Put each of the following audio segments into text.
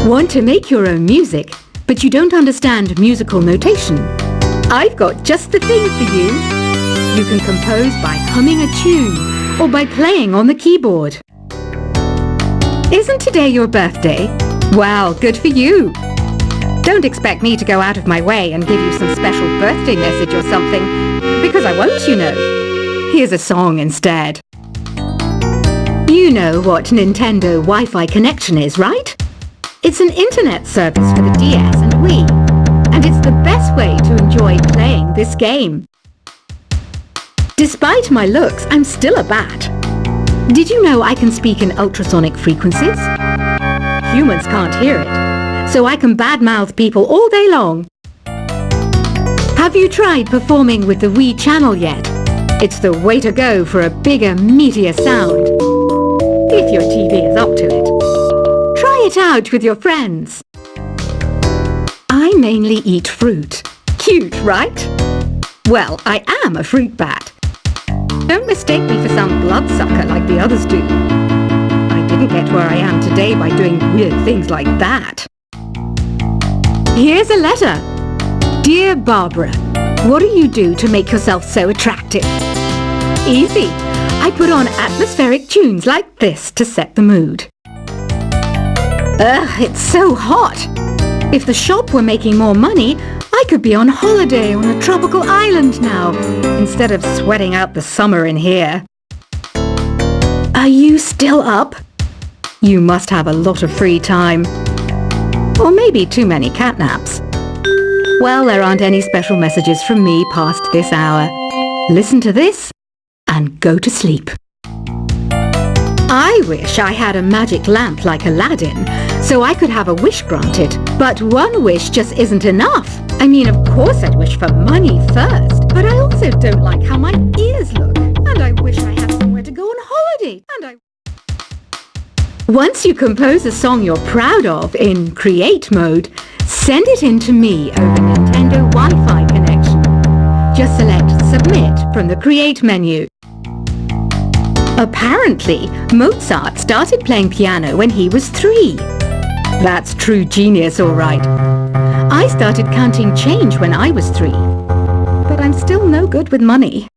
Want to make your own music, but you don't understand musical notation? I've got just the thing for you. You can compose by humming a tune or by playing on the keyboard. Isn't today your birthday? Wow, good for you. Don't expect me to go out of my way and give you some special birthday message or something, because I won't, you know. Here's a song instead. You know what Nintendo Wi-Fi connection is, right? It's an internet service for the DS and Wii, and it's the best way to enjoy playing this game. Despite my looks, I'm still a bat. Did you know I can speak in ultrasonic frequencies? Humans can't hear it, so I can badmouth people all day long. Have you tried performing with the Wii channel yet? It's the way to go for a bigger, meatier sound. If your TV is up to it. Try it out with your friends. I mainly eat fruit. Cute, right? Well, I am a fruit bat. Don't mistake me for some bloodsucker like the others do. I didn't get where I am today by doing weird things like that. Here's a letter. Dear Barbara, what do you do to make yourself so attractive? Easy. I put on atmospheric tunes like this to set the mood. Ugh, it's so hot. If the shop were making more money, I could be on holiday on a tropical island now, instead of sweating out the summer in here. Are you still up? You must have a lot of free time. Or maybe too many catnaps. Well, there aren't any special messages from me past this hour. Listen to this and go to sleep. I wish I had a magic lamp like Aladdin, so I could have a wish granted. But one wish just isn't enough. I mean, of course I'd wish for money first, but I also don't like how my ears look. And I wish I had somewhere to go on holiday. Once you compose a song you're proud of in Create mode, send it in to me over Nintendo Wi-Fi connection. Just select Submit from the Create menu. Apparently, Mozart started playing piano when he was 3. That's true genius, all right. I started counting change when I was 3. But I'm still no good with money.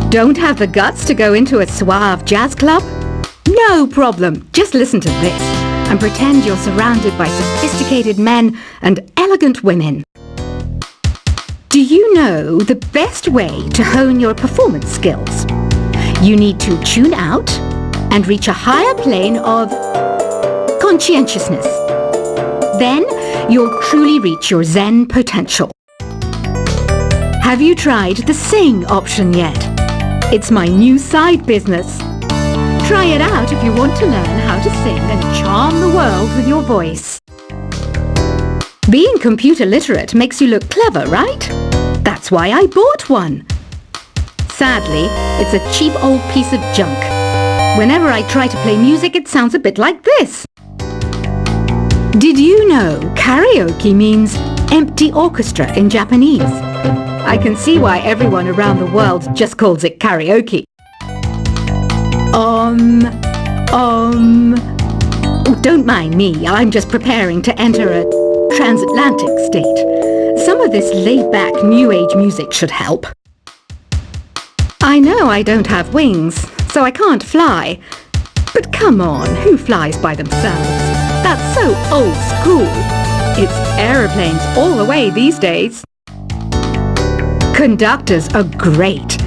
Don't have the guts to go into a suave jazz club? No problem. Just listen to this and pretend you're surrounded by sophisticated men and elegant women. Do you know the best way to hone your performance skills? You need to tune out and reach a higher plane of conscientiousness. Then you'll truly reach your Zen potential. Have you tried the Sing option yet? It's my new side business. Try it out if you want to learn how to sing and charm the world with your voice. Being computer literate makes you look clever, right? That's why I bought one. Sadly, it's a cheap old piece of junk. Whenever I try to play music, it sounds a bit like this. Did you know karaoke means empty orchestra in Japanese? I can see why everyone around the world just calls it karaoke. Oh, don't mind me, I'm just preparing to enter a transatlantic state. Some of this laid-back new age music should help. I know I don't have wings, so I can't fly. But come on, who flies by themselves? That's so old school. It's aeroplanes all the way these days. Conductors are great.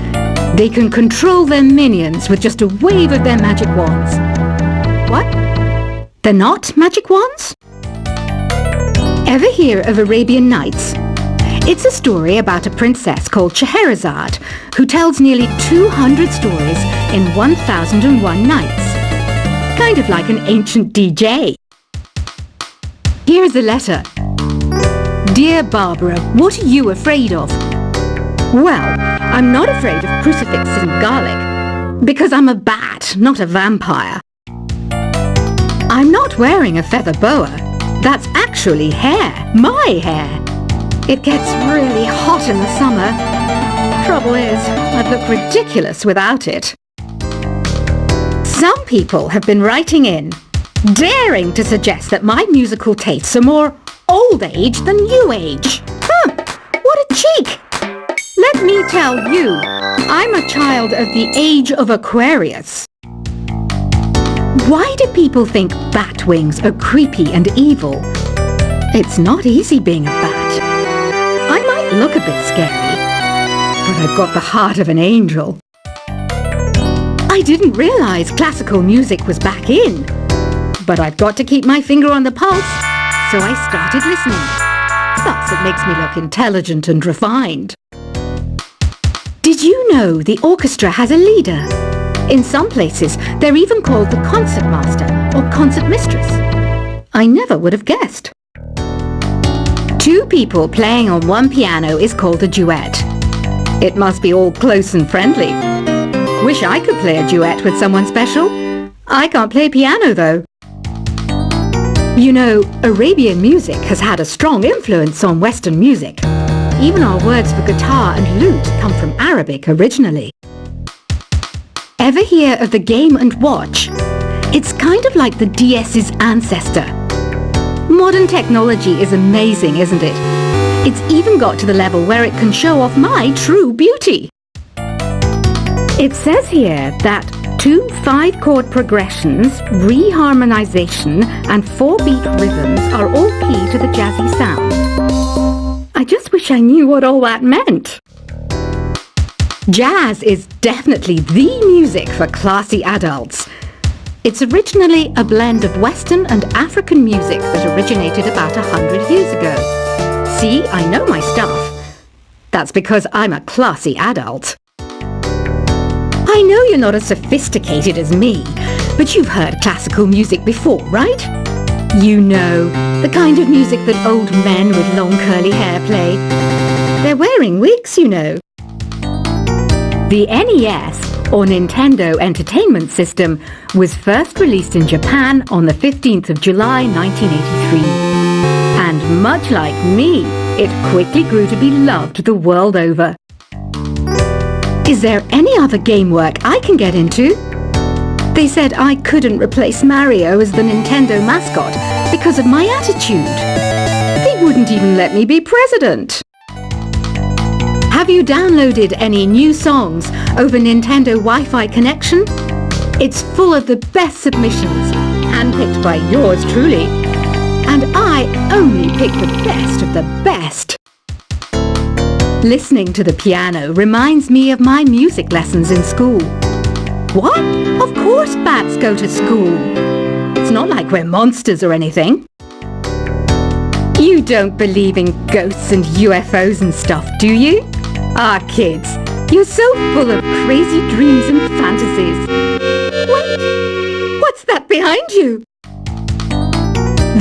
They can control their minions with just a wave of their magic wands. What? They're not magic wands? Ever hear of Arabian Nights? It's a story about a princess called Scheherazade who tells nearly 200 stories in 1001 nights. Kind of like an ancient DJ. Here's a letter. Dear Barbara, what are you afraid of? Well, I'm not afraid of crucifixes and garlic, because I'm a bat, not a vampire. I'm not wearing a feather boa. That's actually hair, my hair. It gets really hot in the summer. Trouble is, I'd look ridiculous without it. Some people have been writing in. daring to suggest that my musical tastes are more old age than new age. What a cheek! Let me tell you, I'm a child of the age of Aquarius. Why do people think bat wings are creepy and evil? It's not easy being a bat. I might look a bit scary, but I've got the heart of an angel. I didn't realize classical music was back in, but I've got to keep my finger on the pulse, so I started listening. Thus, it makes me look intelligent and refined. Did you know the orchestra has a leader? In some places, they're even called the concertmaster or concertmistress. I never would have guessed. Two people playing on one piano is called a duet. It must be all close and friendly. Wish I could play a duet with someone special. I can't play piano though. You know, Arabian music has had a strong influence on Western music. Even our words for guitar and lute come from Arabic originally. Ever hear of the Game & Watch? It's kind of like the DS's ancestor. Modern technology is amazing, isn't it? It's even got to the level where it can show off my true beauty. It says here that 2 5-chord progressions, reharmonization and 4-beat rhythms are all key to the jazzy sound. I just wish I knew what all that meant. Jazz is definitely the music for classy adults. It's originally a blend of Western and African music that originated about 100 years ago. See, I know my stuff. That's because I'm a classy adult. I know you're not as sophisticated as me, but you've heard classical music before, right? You know, the kind of music that old men with long curly hair play. They're wearing wigs, you know. The NES, or Nintendo Entertainment System, was first released in Japan on the 15th of July 1983. And much like me, it quickly grew to be loved the world over. Is there any other game work I can get into? They said I couldn't replace Mario as the Nintendo mascot because of my attitude. They wouldn't even let me be president. Have you downloaded any new songs over Nintendo Wi-Fi connection? It's full of the best submissions, handpicked by yours truly. And I only pick the best of the best. Listening to the piano reminds me of my music lessons in school. What? Of course bats go to school. It's not like we're monsters or anything. You don't believe in ghosts and UFOs and stuff, do you? Ah, kids, you're so full of crazy dreams and fantasies. Wait, what's that behind you?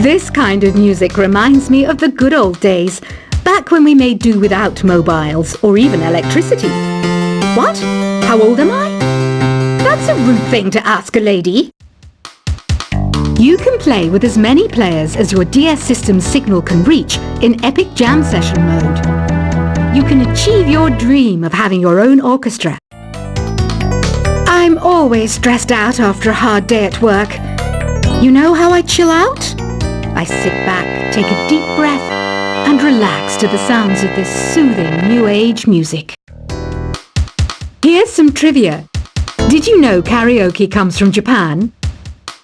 This kind of music reminds me of the good old days, back when we made do without mobiles or even electricity. What? How old am I? That's a rude thing to ask a lady. You can play with as many players as your DS system's signal can reach in Epic Jam Session mode. You can achieve your dream of having your own orchestra. I'm always stressed out after a hard day at work. You know how I chill out? I sit back, take a deep breath, and relax to the sounds of this soothing new age music. Here's some trivia. Did you know karaoke comes from Japan?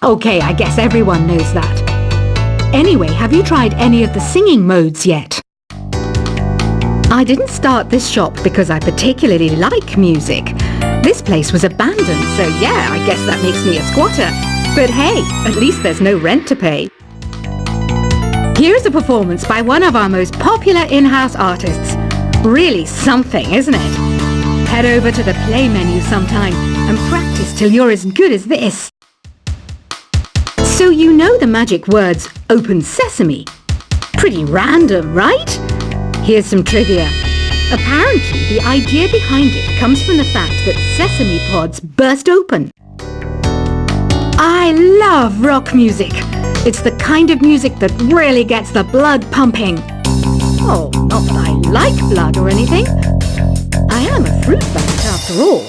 Okay, I guess everyone knows that. Anyway, have you tried any of the singing modes yet? I didn't start this shop because I particularly like music. This place was abandoned, so yeah, I guess that makes me a squatter. But hey, at least there's no rent to pay. Here's a performance by one of our most popular in-house artists. Really something, isn't it? Head over to the play menu sometime and practice till you're as good as this. So you know the magic words "Open Sesame." Pretty random, right? Here's some trivia. Apparently, the idea behind it comes from the fact that sesame pods burst open. I love rock music. It's the kind of music that really gets the blood pumping. Oh, not that I like blood or anything. I am a fruit bat after all.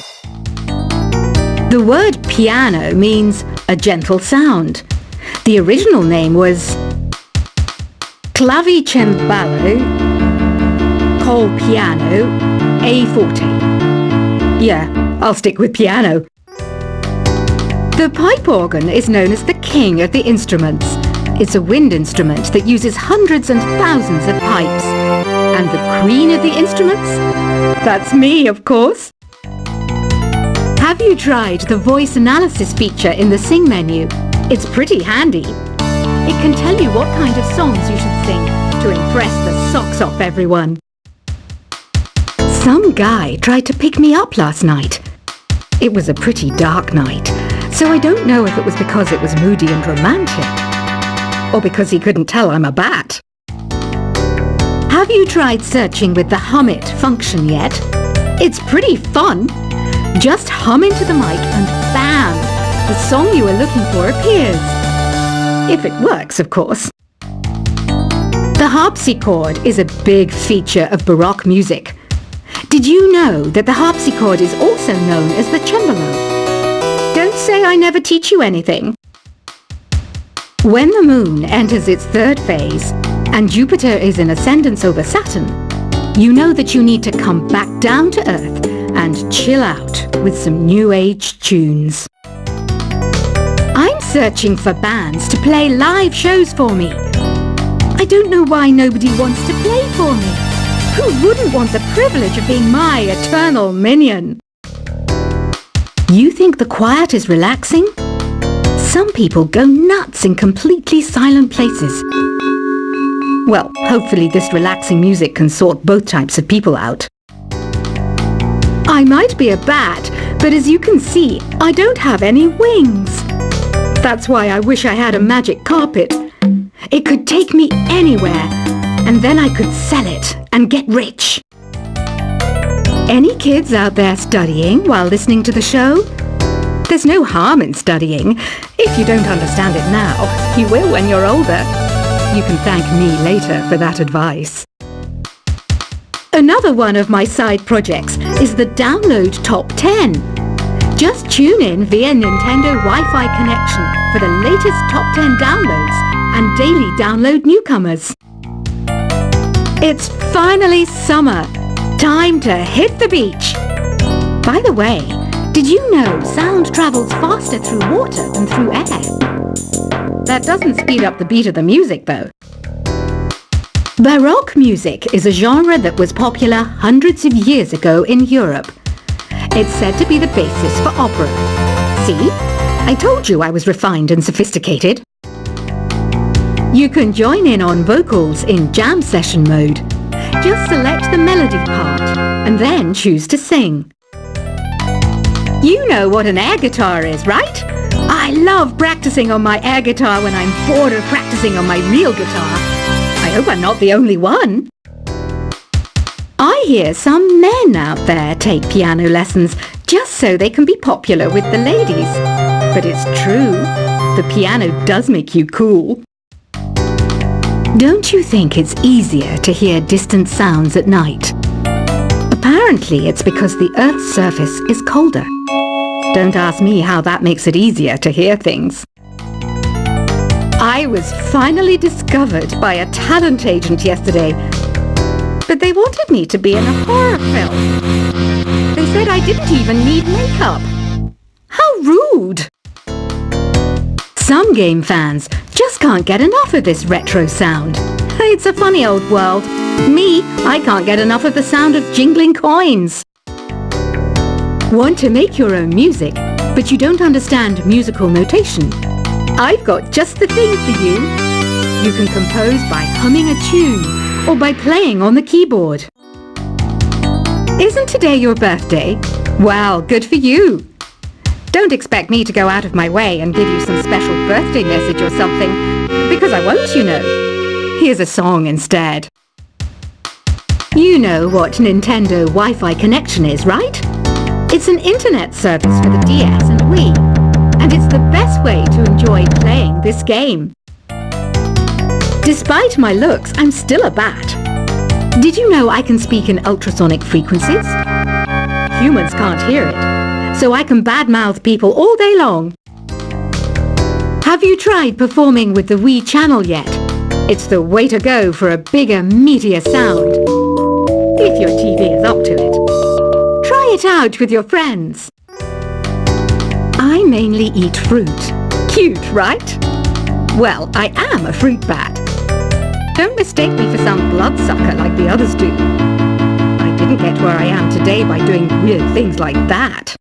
The word piano means a gentle sound. The original name was Clavicembalo col piano A forte. Yeah, I'll stick with piano. The pipe organ is known as the king of the instruments. It's a wind instrument that uses hundreds and thousands of pipes. And the queen of the instruments? That's me, of course. Have you tried the voice analysis feature in the Sing menu? It's pretty handy. It can tell you what kind of songs you should sing to impress the socks off everyone. Some guy tried to pick me up last night. It was a pretty dark night, so I don't know if it was because it was moody and romantic, or because he couldn't tell I'm a bat. Have you tried searching with the Hum It function yet? It's pretty fun. Just hum into the mic and bam! The song you are looking for appears. If it works, of course. The harpsichord is a big feature of Baroque music. Did you know that the harpsichord is also known as the cembalo? Don't say I never teach you anything. When the moon enters its third phase and Jupiter is in ascendance over Saturn, you know that you need to come back down to Earth and chill out with some new age tunes. I'm searching for bands to play live shows for me. I don't know why nobody wants to play for me. Who wouldn't want the privilege of being my eternal minion? You think the quiet is relaxing? Some people go nuts in completely silent places. Well, hopefully this relaxing music can sort both types of people out. I might be a bat, but as you can see, I don't have any wings. That's why I wish I had a magic carpet. It could take me anywhere, and then I could sell it and get rich. Any kids out there studying while listening to the show? There's no harm in studying. If you don't understand it now, you will when you're older. You can thank me later for that advice. Another one of my side projects is the Download Top 10. Just tune in via Nintendo Wi-Fi connection for the latest Top 10 downloads and daily download newcomers. It's finally summer. Time to hit the beach. By the way, did you know sound travels faster through water than through air? That doesn't speed up the beat of the music, though. Baroque music is a genre that was popular hundreds of years ago in Europe. It's said to be the basis for opera. See? I told you I was refined and sophisticated. You can join in on vocals in jam session mode. Just select the melody part and then choose to sing. You know what an air guitar is, right? I love practicing on my air guitar when I'm bored of practicing on my real guitar. I hope I'm not the only one. I hear some men out there take piano lessons just so they can be popular with the ladies. But it's true, the piano does make you cool. Don't you think it's easier to hear distant sounds at night? Apparently it's because the Earth's surface is colder. Don't ask me how that makes it easier to hear things. I was finally discovered by a talent agent yesterday, but they wanted me to be in a horror film. They said I didn't even need makeup. How rude! Some game fans just can't get enough of this retro sound. It's a funny old world. Me, I can't get enough of the sound of jingling coins. Want to make your own music, but you don't understand musical notation? I've got just the thing for you. You can compose by humming a tune or by playing on the keyboard. Isn't today your birthday? Well, good for you. Don't expect me to go out of my way and give you some special birthday message or something, because I won't, you know. Here's a song instead. You know what Nintendo Wi-Fi connection is, right? It's an internet service for the DS and Wii, and it's the best way to enjoy playing this game. Despite my looks, I'm still a bat. Did you know I can speak in ultrasonic frequencies? Humans can't hear it, so I can badmouth people all day long. Have you tried performing with the Wii channel yet? It's the way to go for a bigger, meatier sound. If your TV is up to it. Try it out with your friends. I mainly eat fruit. Cute, right? Well, I am a fruit bat. Don't mistake me for some bloodsucker like the others do. I didn't get where I am today by doing weird things like that.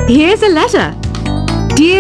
Here's a letter.